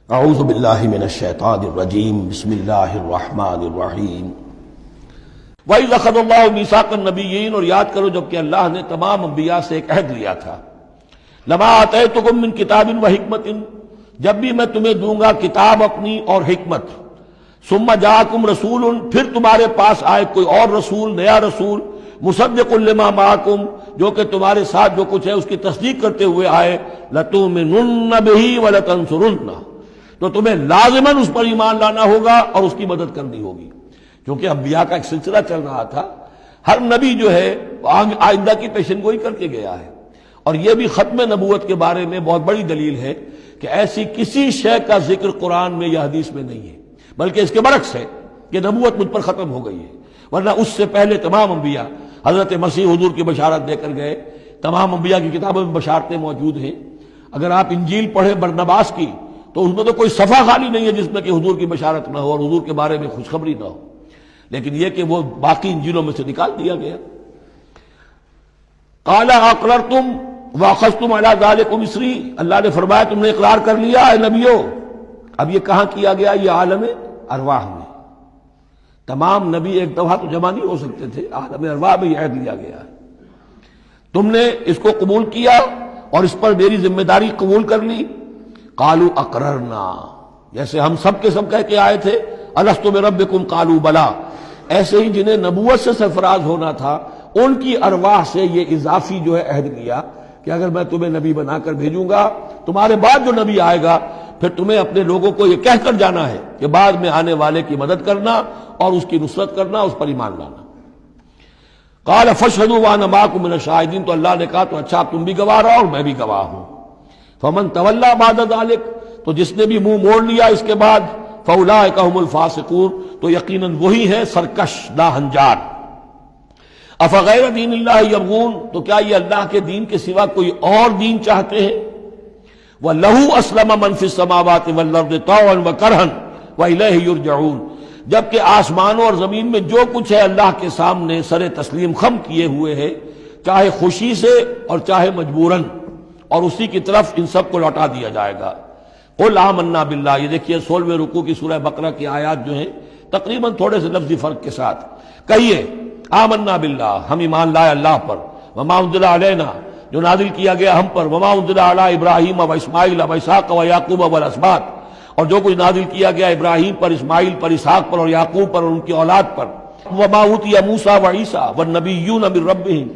اعوذ باللہ من الشیطان الرجیم بسم اللہ الرحمن الرحیم وَإِذْ أَخَذَ اللَّهُ مِيثَاقَ النَّبِيِّينَ، اور یاد کرو جب کہ اللہ نے تمام انبیاء سے ایک عہد لیا تھا. لَمَا آتَيْتُكُم مِّن كِتَابٍ وَحِكْمَةٍ، جب بھی میں تمہیں دوں گا کتاب اپنی اور حکمت. ثُمَّ جَاءَكُمْ رَسُولٌ، پھر تمہارے پاس آئے کوئی اور رسول، نیا رسول. مُصَدِّقٌ لِّمَا مَعَكُمْ، جو کہ تمہارے ساتھ جو کچھ ہے اس کی تصدیق کرتے ہوئے آئے. لَتُؤْمِنُنَّ بِهِ وَلَتَنصُرُنَّهُ، تو تمہیں لازماً اس پر ایمان لانا ہوگا اور اس کی مدد کرنی ہوگی. کیونکہ انبیاء کا ایک سلسلہ چل رہا تھا، ہر نبی جو ہے آئندہ کی پیشن گوئی کر کے گیا ہے. اور یہ بھی ختم نبوت کے بارے میں بہت بڑی دلیل ہے کہ ایسی کسی شے کا ذکر قرآن میں یا حدیث میں نہیں ہے، بلکہ اس کے برعکس ہے کہ نبوت مجھ پر ختم ہو گئی ہے. ورنہ اس سے پہلے تمام انبیاء حضرت مسیح حضور کی بشارت دے کر گئے. تمام انبیاء کی کتابوں میں بشارتیں موجود ہیں. اگر آپ انجیل پڑھیں برنباس کی تو اس میں تو کوئی صفحہ خالی نہیں ہے جس میں کہ حضور کی بشارت نہ ہو اور حضور کے بارے میں خوشخبری نہ ہو. لیکن یہ کہ وہ باقی انجیلوں میں سے نکال دیا گیا. قَالَ أَقْرَرْتُمْ وَأَخَذْتُمْ عَلَىٰ ذَلِكُمْ إِصْرِي، اللہ نے فرمایا تم نے اقرار کر لیا اے نبیوں. اب یہ کہاں کیا گیا؟ یہ عالم ارواح میں. تمام نبی ایک دفعہ تو جمع نہیں ہو سکتے تھے، عالم ارواح میں یہ عہد لیا گیا ہے. تم نے اس کو قبول کیا اور اس پر میری ذمہ داری قبول کر لی. قالوا اقررنا، جیسے ہم سب کے سب کہہ کے آئے تھے الست بربکم قالوا بلا، ایسے ہی جنہیں نبوت سے سرفراز ہونا تھا ان کی ارواح سے یہ اضافی جو ہے عہد لیا کہ اگر میں تمہیں نبی بنا کر بھیجوں گا، تمہارے بعد جو نبی آئے گا پھر تمہیں اپنے لوگوں کو یہ کہہ کر جانا ہے کہ بعد میں آنے والے کی مدد کرنا اور اس کی نصرت کرنا، اس پر ایمان لانا. قال فاشهدوا وانا معكم من الشاهدين، تو اللہ نے کہا تو اچھا تم بھی گواہ رہو اور میں بھی گواہ ہوں. فمن تولى بعد ذلك، تو جس نے بھی منہ موڑ لیا اس کے بعد، فاولئک هم الفاسقون، تو یقیناً وہی ہے سرکش ناہنجار. افغیر دین اللہ یبغون، تو کیا یہ اللہ کے دین کے سوا کوئی اور دین چاہتے ہیں؟ وَلَهُ أَسْلَمَ مَنْ فِي السَّمَاوَاتِ وَالْأَرْضِ طَوْعًا وَكَرْهًا وَإِلَيْهِ يُرْجَعُونَ، جبکہ آسمانوں اور زمین میں جو کچھ ہے اللہ کے سامنے سر تسلیم خم کیے ہوئے ہے، چاہے خوشی سے اور چاہے مجبوراً، اور اسی کی طرف ان سب کو لوٹا دیا جائے گا. قُلْ آمَنَّا بِاللَّهِ، یہ دیکھیے 16ویں رکوع کی سورہ بقرہ کی آیات جو ہیں تقریباً تھوڑے سے لفظی فرق کے ساتھ. کہیے آمنا باللہ، ہم ایمان لائے اللہ پر. وما انزل علینا، جو نازل کیا گیا ہم پر. وما انزل علی ابراہیم و اسماعیل و اسحاق و یعقوب والاسباط، اور جو کچھ نازل کیا گیا ابراہیم پر، اسماعیل پر، اسحاق پر اور یعقوب پر اور ان کی اولاد پر. وما اوتی موسیٰ و عیسیٰ والنبیون من ربہم،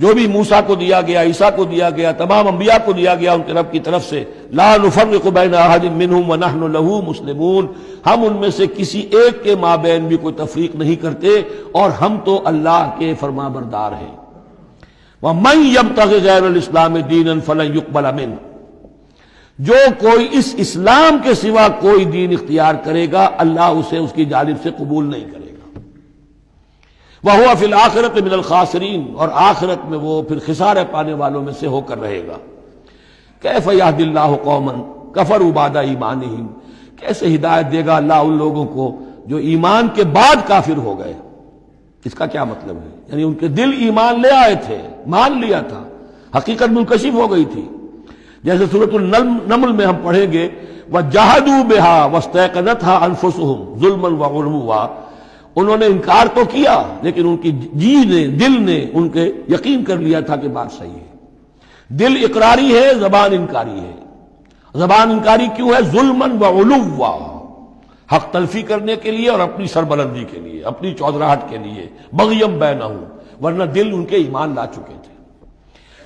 جو بھی موسیٰ کو دیا گیا، عیسیٰ کو دیا گیا، تمام انبیاء کو دیا گیا ان کے رب کی طرف سے. لا نفرق بین احد منہم ونحن لہ مسلمون، ہم ان میں سے کسی ایک کے مابین بھی کوئی تفریق نہیں کرتے اور ہم تو اللہ کے فرما بردار ہیں. ومن یبتغ غیر الاسلام دینا فلن یقبل منہ، جو کوئی اس اسلام کے سوا کوئی دین اختیار کرے گا اللہ اسے اس کی جانب سے قبول نہیں کرے گا. وَهُوَ فِي الْآخِرَةِ مِنَ الْخَاسِرِينَ، اور آخرت میں وہ پھر خسارے پانے والوں میں سے ہو کر رہے گا. كَيْفَ يَهْدِي اللَّهُ قَوْمًا كَفَرُوا بَعْدَ إِيمَانِهِمْ، کیسے ہدایت دے گا اللہ ان لوگوں کو جو ایمان کے بعد کافر ہو گئے. اس کا کیا مطلب ہے؟ یعنی ان کے دل ایمان لے آئے تھے، مان لیا تھا، حقیقت منکشف ہو گئی تھی. جیسے سورۃ النمل میں ہم پڑھیں گے وَجَحَدُوا بِهَا وَاسْتَيْقَنَتْهَا أَنفُسُهُمْ ظُلْمًا وَعُلُوًّا، انہوں نے انکار تو کیا لیکن ان کی جی نے، دل نے ان کے یقین کر لیا تھا کہ بات صحیح ہے. دل اقراری ہے، زبان انکاری ہے. زبان انکاری کیوں ہے؟ ظلمًا وعلوا، حق تلفی کرنے کے لیے اور اپنی سربلندی کے لیے، اپنی چودراہٹ کے لیے. بغیم بینہم، ورنہ دل ان کے ایمان لا چکے تھے.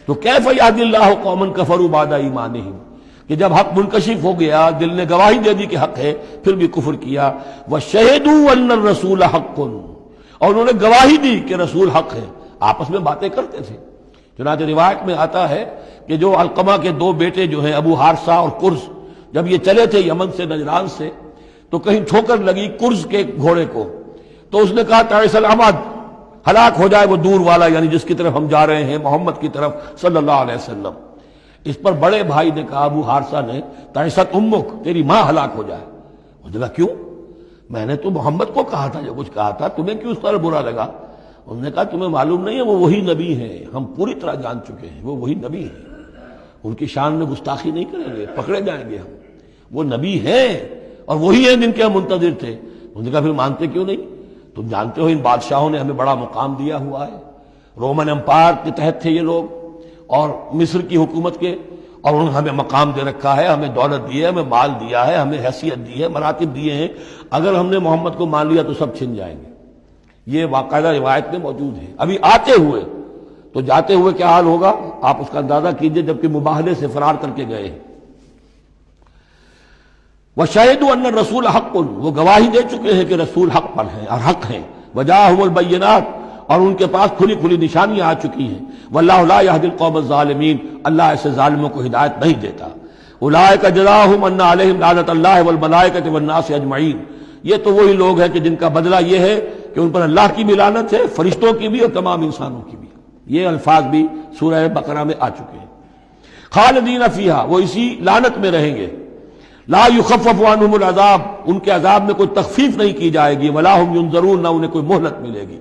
تو کیف یہدی اللہ قوما کفروا بعد ایمانہم، کہ جب حق منکشف ہو گیا، دل نے گواہی دے دی کہ حق ہے، پھر بھی کفر کیا. وَشَهِدُوا أَنَّ الرَّسُولَ حَقٌّ، اور انہوں نے گواہی دی کہ رسول حق ہے. آپس میں باتیں کرتے تھے. چنانچہ روایت میں آتا ہے کہ جو علقمہ کے دو بیٹے جو ہیں ابو حارثہ اور کرز، جب یہ چلے تھے یمن سے نجران سے تو کہیں ٹھوکر لگی کرز کے گھوڑے کو، تو اس نے کہا تعیس العمد، ہلاک ہو جائے وہ دور والا، یعنی جس کی طرف ہم جا رہے ہیں محمد کی طرف صلی اللہ علیہ وسلم. اس پر بڑے بھائی نے کہا ابو حارثہ نے تعیست امک، تیری ماں ہلاک ہو جائے. اس نے کہا کیوں؟ میں نے تو محمد کو کہا تھا جو کچھ کہا تھا، تمہیں کیوں اس طرح برا لگا؟ انہوں نے کہا تمہیں معلوم نہیں ہے وہ وہی نبی ہیں، ہم پوری طرح جان چکے ہیں وہ وہی نبی ہیں، ان کی شان میں گستاخی نہیں کریں گے، پکڑے جائیں گے ہم. وہ نبی ہیں اور وہی ہیں جن کے ہم منتظر تھے۔ انہوں نے کہا پھر مانتے کیوں نہیں؟ تم جانتے ہو ان بادشاہوں نے ہمیں بڑا مقام دیا ہوا ہے، رومن امپائر کے تحت تھے یہ لوگ اور مصر کی حکومت کے، اور انہوں نے ہمیں مقام دے رکھا ہے، ہمیں دولت دی ہے، ہمیں مال دیا ہے، ہمیں حیثیت دی ہے، مراتب دیے ہیں، اگر ہم نے محمد کو مان لیا تو سب چھن جائیں گے۔ یہ باقاعدہ روایت میں موجود ہے۔ ابھی آتے ہوئے تو جاتے ہوئے کیا حال ہوگا آپ اس کا اندازہ کیجئے، جبکہ مباہلے سے فرار کر کے گئے ہیں۔ وَشَهِدُوا أَنَّ الرَّسُولَ حَقٌّ، وہ گواہی دے چکے ہیں کہ رسول حق پر ہیں اور حق ہیں۔ وَجَاءَهُمُ الْبَيِّنَاتُ، اور ان کے پاس کھلی کھلی نشانیاں آ چکی ہیں۔ وَاللَّهُ لَا يَهْدِي الْقَوْمَ الظَّالِمِينَ، اللہ ایسے ظالموں کو ہدایت نہیں دیتا۔ أُولَٰئِكَ جَزَاؤُهُمْ أَنَّ عَلَيْهِمْ لَعْنَةَ اللَّهِ وَالْمَلَائِكَةِ وَالنَّاسِ أَجْمَعِينَ، یہ تو وہی لوگ ہیں کہ جن کا بدلہ یہ ہے کہ ان پر اللہ کی بھی لعنت ہے، فرشتوں کی بھی اور تمام انسانوں کی بھی۔ یہ الفاظ بھی سورہ بقرہ میں آ چکے ہیں۔ خالدین فیہا، وہ اسی لعنت میں رہیں گے۔ لا یخفف عنہم العذاب، ان کے عذاب میں کوئی تخفیف نہیں کی جائے گی۔ ولا ہم ینظرون، نہ انہیں کوئی مہلت ملے گی۔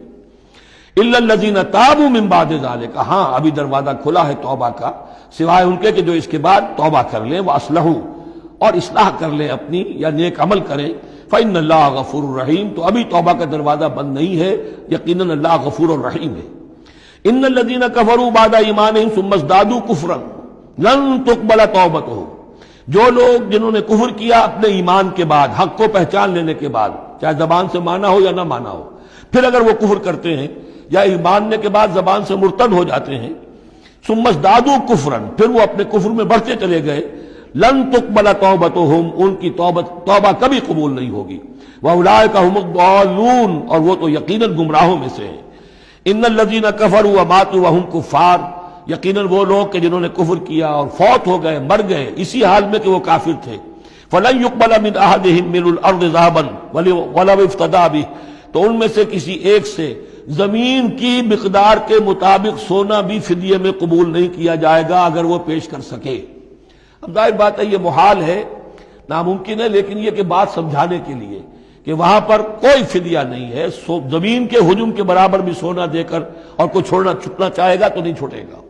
الا الذین تابوا من بعد ذلک، ہاں ابھی دروازہ کھلا ہے توبہ کا، سوائے ان کے کہ جو اس کے بعد توبہ کر لیں، واصلحوا، اور اصلاح کر لیں اپنی یا نیک عمل کریں۔ فإن اللہ غفور الرحیم، تو ابھی توبہ کا دروازہ بند نہیں ہے، یقیناً اللہ غفور الرحیم ہے۔ ان الذین کفروا بعد ایمانہم ثم ازدادوا کفرا لن تقبل توبتہم، جو لوگ جنہوں نے کفر کیا اپنے ایمان کے بعد، حق کو پہچان لینے کے بعد، چاہے زبان سے مانا ہو یا نہ مانا ہو، پھر اگر وہ کفر کرتے ہیں یا ایماننے کے بعد زبان سے مرتد ہو جاتے ہیں، ثم ازدادوا کفرا، پھر وہ اپنے کفر میں بڑھتے چلے گئے، لن تقبل توبتہم، ان کی توبہ کبھی قبول نہیں ہوگی۔ واولئک هم الضالون، اور وہ تو یقیناً گمراہوں میں سے ہیں۔ ان الذین کفروا وماتوا وهم کفار، یقیناً وہ لوگ کہ جنہوں نے کفر کیا اور فوت ہو گئے، مر گئے اسی حال میں کہ وہ کافر تھے، فلن يقبل من احدهم ملء الارض ذهبا ولو افتدى به، تو ان میں سے کسی ایک سے زمین کی مقدار کے مطابق سونا بھی فدیے میں قبول نہیں کیا جائے گا اگر وہ پیش کر سکے۔ اب ظاہر بات ہے یہ محال ہے، ناممکن ہے، لیکن یہ کہ بات سمجھانے کے لیے کہ وہاں پر کوئی فدیہ نہیں ہے، زمین کے حجم کے برابر بھی سونا دے کر اور کوئی چھٹنا چاہے گا تو نہیں چھوٹے گا۔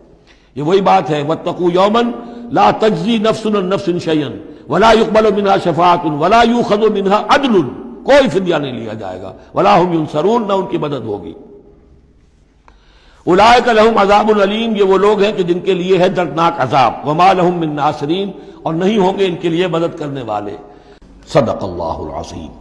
یہ وہی بات ہے، واتقوا یوما لا تجزی نفس عن نفس شیئا ولا يقبل منها شفاعۃ ولا یؤخذ منها عدل، کوئی فدیہ نہیں لیا جائے گا، ولا هم ينصرون، نہ ان کی مدد ہوگی۔ اولئک لهم عذاب علیم، یہ وہ لوگ ہیں کہ جن کے لیے ہے دردناک عذاب، وما لهم من ناصرین، اور نہیں ہوں گے ان کے لیے مدد کرنے والے۔ صدق اللہ العظیم۔